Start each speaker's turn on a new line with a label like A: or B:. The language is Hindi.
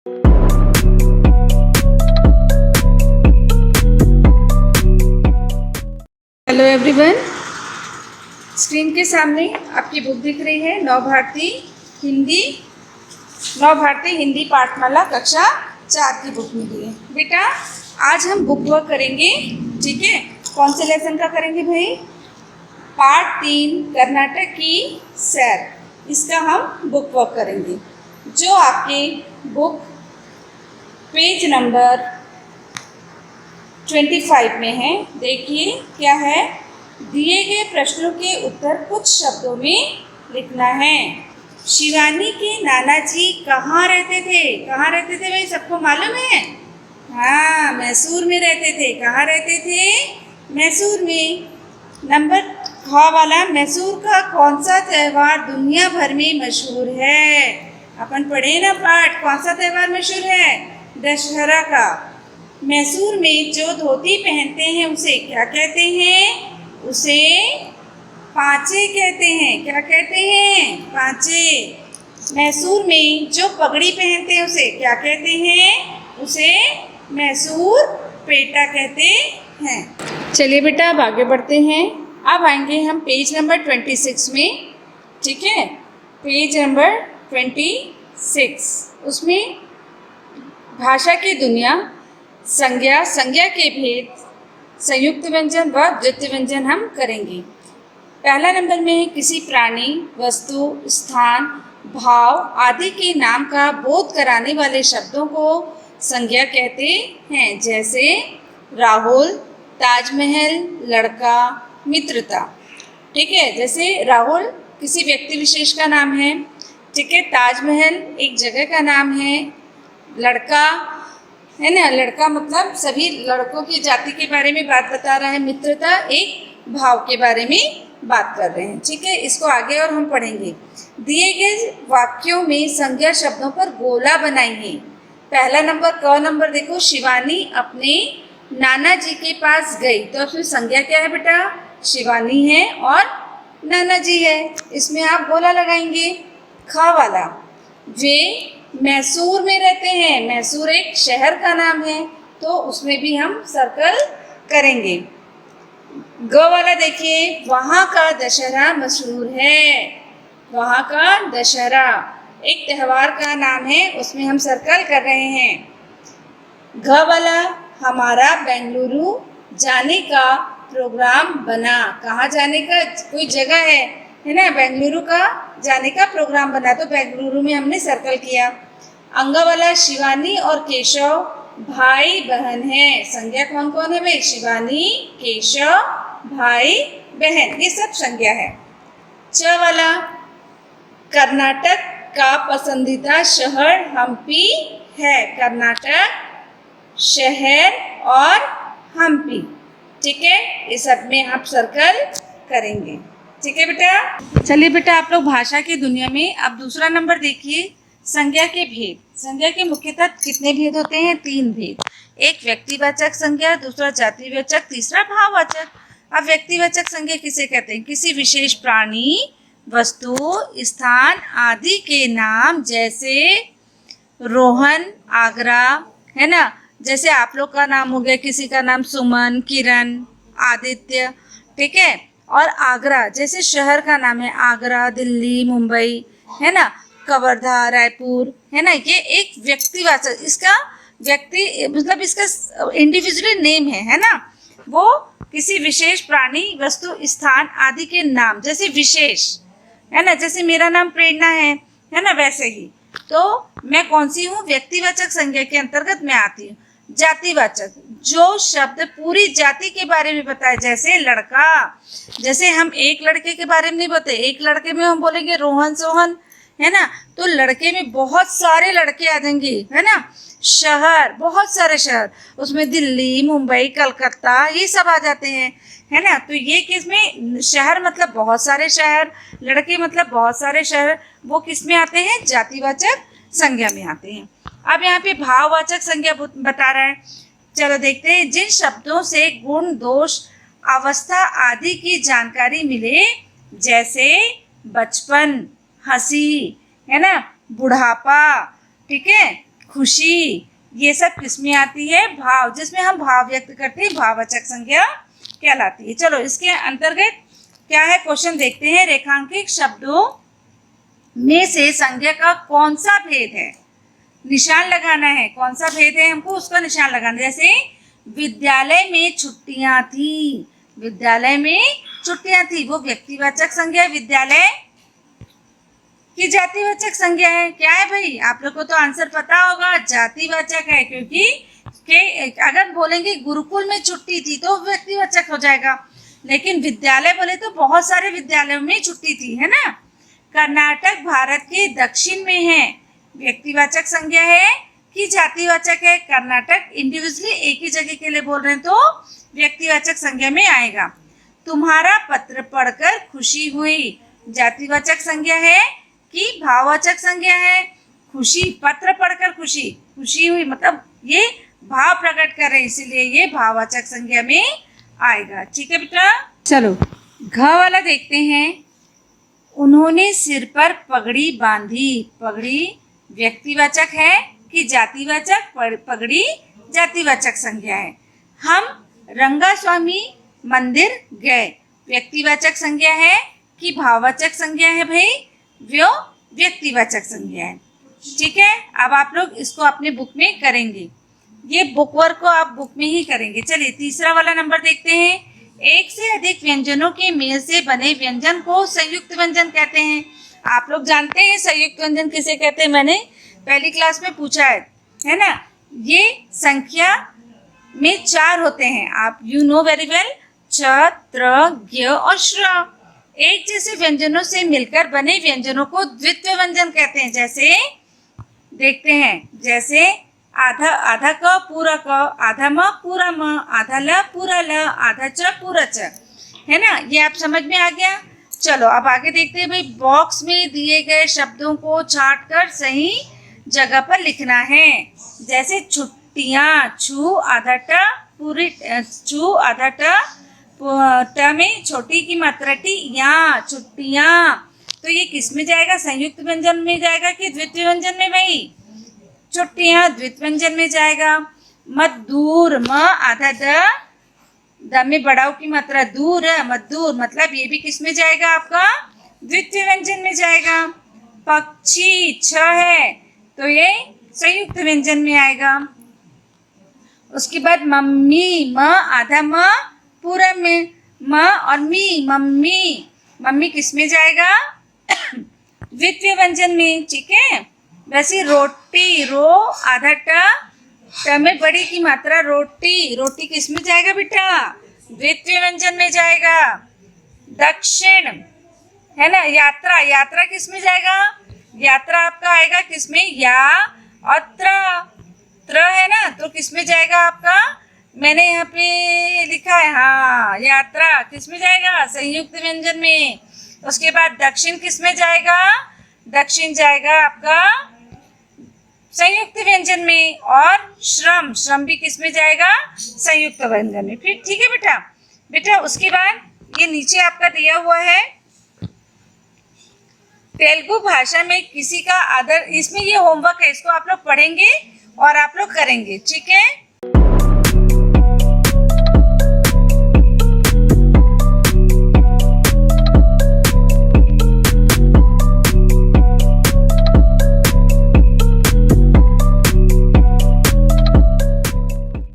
A: हेलो एवरीवन, स्क्रीन के सामने आपकी बुक दिख रही है नव भारती हिंदी पाठमाला कक्षा 4 की बुक मिली है। बेटा आज हम बुक वर्क करेंगे, ठीक है। कौन से लेसन का करेंगे भाई? पार्ट 3 कर्नाटक की सैर, इसका हम बुक वर्क करेंगे, जो आपके बुक पेज नंबर 25 में है। देखिए क्या है, दिए गए प्रश्नों के उत्तर कुछ शब्दों में लिखना है। शिवानी के नाना जी कहाँ रहते थे? कहाँ रहते थे भाई, सबको मालूम है? हाँ, मैसूर में रहते थे। कहाँ रहते थे? मैसूर में। नंबर ख वाला, मैसूर का कौन सा त्यौहार दुनिया भर में मशहूर है? अपन पढ़े ना पाठ, कौन सा त्यौहार मशहूर है? दशहरा का। मैसूर में जो धोती पहनते हैं उसे क्या कहते हैं? उसे पांचे कहते हैं। क्या कहते हैं? पांचे। मैसूर में जो पगड़ी पहनते हैं उसे क्या कहते हैं? उसे मैसूर पेटा कहते हैं। चलिए बेटा अब आगे बढ़ते हैं। अब आएंगे हम पेज नंबर 26 में, ठीक है। पेज नंबर 26, उसमें भाषा की दुनिया, संज्ञा, संज्ञा के भेद, संयुक्त व्यंजन व द्वितीय व्यंजन हम करेंगे। पहला नंबर में किसी प्राणी, वस्तु, स्थान, भाव आदि के नाम का बोध कराने वाले शब्दों को संज्ञा कहते हैं, जैसे राहुल, ताजमहल, लड़का, मित्रता। ठीक है, जैसे राहुल किसी व्यक्ति विशेष का नाम है, ठीक है। ताजमहल एक जगह का नाम है। लड़का है ना, लड़का मतलब सभी लड़कों की जाति के बारे में बात बता रहा है। मित्रता एक भाव के बारे में बात कर रहे हैं, ठीक है। इसको आगे और हम पढ़ेंगे। दिए गए वाक्यों में संज्ञा शब्दों पर गोला बनाइए। पहला नंबर, क नंबर देखो, शिवानी अपने नाना जी के पास गई, तो फिर संज्ञा क्या है बेटा? शिवानी है और नाना जी है, इसमें आप गोला लगाएंगे। ख वाला, वे मैसूर में रहते हैं। मैसूर एक शहर का नाम है, तो उसमें भी हम सर्कल करेंगे। ग वाला देखिए, वहाँ का दशहरा मशहूर है। वहाँ का दशहरा एक त्यौहार का नाम है, उसमें हम सर्कल कर रहे हैं। घ वाला, हमारा बेंगलुरु जाने का प्रोग्राम बना। कहाँ जाने का? कोई जगह है ना, बेंगलुरु का जाने का प्रोग्राम बना, तो बेंगलुरु में हमने सर्कल किया। अंगा वाला, शिवानी और केशव भाई बहन हैं। संज्ञा कौन कौन है भाई? शिवानी, केशव, भाई बहन, ये सब संज्ञा है। च वाला, कर्नाटक का पसंदीदा शहर हम्पी है। कर्नाटक शहर और हम्पी, ठीक है, ये सब में आप सर्कल करेंगे, ठीक है बेटा। चलिए बेटा, आप लोग भाषा की दुनिया में अब दूसरा नंबर देखिए, संज्ञा के भेद। संज्ञा के मुख्यतः कितने भेद होते हैं? 3 भेद। एक व्यक्तिवाचक संज्ञा, दूसरा जातिवाचक, तीसरा भाववाचक। अब व्यक्तिवाचक संज्ञा किसे कहते हैं? किसी विशेष प्राणी, वस्तु, स्थान आदि के नाम, जैसे रोहन, आगरा, है ना। जैसे आप लोग का नाम हो गया, किसी का नाम सुमन, किरण, आदित्य, ठीक है। और आगरा जैसे शहर का नाम है, आगरा, दिल्ली, मुंबई, है ना, कवर्धा, रायपुर, है ना। ये एक व्यक्तिवाचक, इसका व्यक्ति मतलब इसका इंडिविजुअल नेम है ना। वो किसी विशेष प्राणी, वस्तु, स्थान आदि के नाम, जैसे विशेष, है ना। जैसे मेरा नाम प्रेरणा है ना, वैसे ही। तो मैं कौन सी हूँ? व्यक्तिवाचक संज्ञा के अंतर्गत मैं आती हूँ। जातिवाचक, जो शब्द पूरी जाति के बारे में बताए, जैसे लड़का, जैसे हम एक लड़के के बारे में नहीं बताए, एक लड़के में हम बोलेंगे रोहन, सोहन, है ना, तो लड़के में बहुत सारे लड़के आ जाएंगे, है ना। शहर, बहुत सारे शहर, उसमें दिल्ली, मुंबई, कलकत्ता, ये सब आ जाते हैं, है ना। तो ये किस में? शहर मतलब बहुत सारे शहर, लड़के मतलब बहुत सारे शहर, वो किस में आते हैं? जातिवाचक संज्ञा में आते हैं। अब यहाँ पे भाववाचक संज्ञा बता रहा है, चलो देखते हैं। जिन शब्दों से गुण, दोष, अवस्था आदि की जानकारी मिले, जैसे बचपन, हंसी, है ना, बुढ़ापा, ठीक है, खुशी, ये सब किसमें आती है? भाव, जिसमें हम भाव व्यक्त करते हैं, भाववाचक संज्ञा कहलाती है। चलो इसके अंतर्गत क्या है क्वेश्चन देखते हैं। रेखांकित शब्दों में से संज्ञा का कौन सा भेद है? निशान लगाना है, कौन सा भेद है हमको उसका निशान लगाना। जैसे विद्यालय में छुट्टियां थी, विद्यालय में छुट्टियां थी, वो व्यक्तिवाचक संज्ञा है। विद्यालय की जातिवाचक संज्ञा है। क्या है भाई? आप लोग को तो आंसर पता होगा, जातिवाचक है, क्योंकि अगर बोलेंगे गुरुकुल में छुट्टी थी तो व्यक्तिवाचक हो जाएगा, लेकिन विद्यालय बोले तो बहुत सारे विद्यालयों में छुट्टी थी, है ना। कर्नाटक भारत के दक्षिण में है, व्यक्तिवाचक संज्ञा है कि जातिवाचक है? कर्नाटक इंडिविजुअली एक ही जगह के लिए बोल रहे हैं तो व्यक्तिवाचक संज्ञा में आएगा। तुम्हारा पत्र पढ़कर खुशी हुई, जातिवाचक संज्ञा है कि भाववाचक संज्ञा है? खुशी, पत्र पढ़कर खुशी, खुशी हुई मतलब ये भाव प्रकट कर रहे हैं, इसीलिए ये भाववाचक संज्ञा में आएगा। ठीक है बेटा, चलो घ वाला देखते हैं। उन्होंने सिर पर पगड़ी बांधी, पगड़ी व्यक्तिवाचक है कि जातिवाचक? पगड़ी जातिवाचक संज्ञा है। हम रंगास्वामी मंदिर गए, व्यक्तिवाचक संज्ञा है कि भाववाचक संज्ञा है? भाई वो व्यक्तिवाचक संज्ञा है। ठीक है, अब आप लोग इसको अपने बुक में करेंगे, ये बुक वर्क को आप बुक में ही करेंगे। चलिए तीसरा वाला नंबर देखते हैं। एक से अधिक व्यंजनों के मेल से बने व्यंजन को संयुक्त व्यंजन कहते हैं। आप लोग जानते हैं संयुक्त व्यंजन किसे कहते हैं? मैंने पहली क्लास में पूछा है ना। ये संख्या में 4 होते हैं, आप यू नो वेरी वेल, च, त्र, ज्ञ और श्र। एक जैसे व्यंजनों से मिलकर बने व्यंजनों को द्वित्व व्यंजन कहते हैं। जैसे देखते हैं, जैसे आधा आधा क पूरा क, आधा म पूरा म, आधा ल पूरा ल, आधा च पूरा च, है ना। ये आप समझ में आ गया। चलो अब आगे देखते हैं भाई। बॉक्स में दिए गए शब्दों को छांट कर सही जगह पर लिखना है। जैसे छुट्टियां, छू आधा ट, पूरी छू आधा ट, ट में छोटी की मात्रा टी, या छुट्टियां, तो ये किस में जाएगा? संयुक्त व्यंजन में जाएगा कि द्वितीय व्यंजन में? भाई छुट्टियां द्वितीय व्यंजन में जाएगा। मजदूर, म आधा द में बढ़ाओ की मात्रा दूर, मजदूर, मतलब ये भी किस में जाएगा? आपका द्वितीय व्यंजन में जाएगा। पक्षी, छ है तो ये संयुक्त व्यंजन में आएगा। उसके बाद मम्मी, म आधा म पूरा में, म और मी, मम्मी, मम्मी किस में जाएगा? द्वितीय व्यंजन में। ठीक है, वैसे रोटी, रो आधा ट में बड़ी की मात्रा रोटी, रोटी किस में जाएगा बेटा? द्वितीय व्यंजन में जाएगा। दक्षिण है ना। यात्रा, यात्रा किस में जाएगा? यात्रा आपका आएगा किस में? या और त्र है ना, तो किस में जाएगा आपका? मैंने यहाँ पे लिखा है, हाँ, यात्रा किस में जाएगा? संयुक्त व्यंजन में। उसके बाद दक्षिण किस में जाएगा? दक्षिण जाएगा आपका संयुक्त व्यंजन में। और श्रम, श्रम भी किस में जाएगा? संयुक्त व्यंजन में। फिर ठीक है बेटा। बेटा उसके बाद ये नीचे आपका दिया हुआ है, तेलुगु भाषा में किसी का आदर, इसमें ये होमवर्क है, इसको आप लोग पढ़ेंगे और आप लोग करेंगे। ठीक है।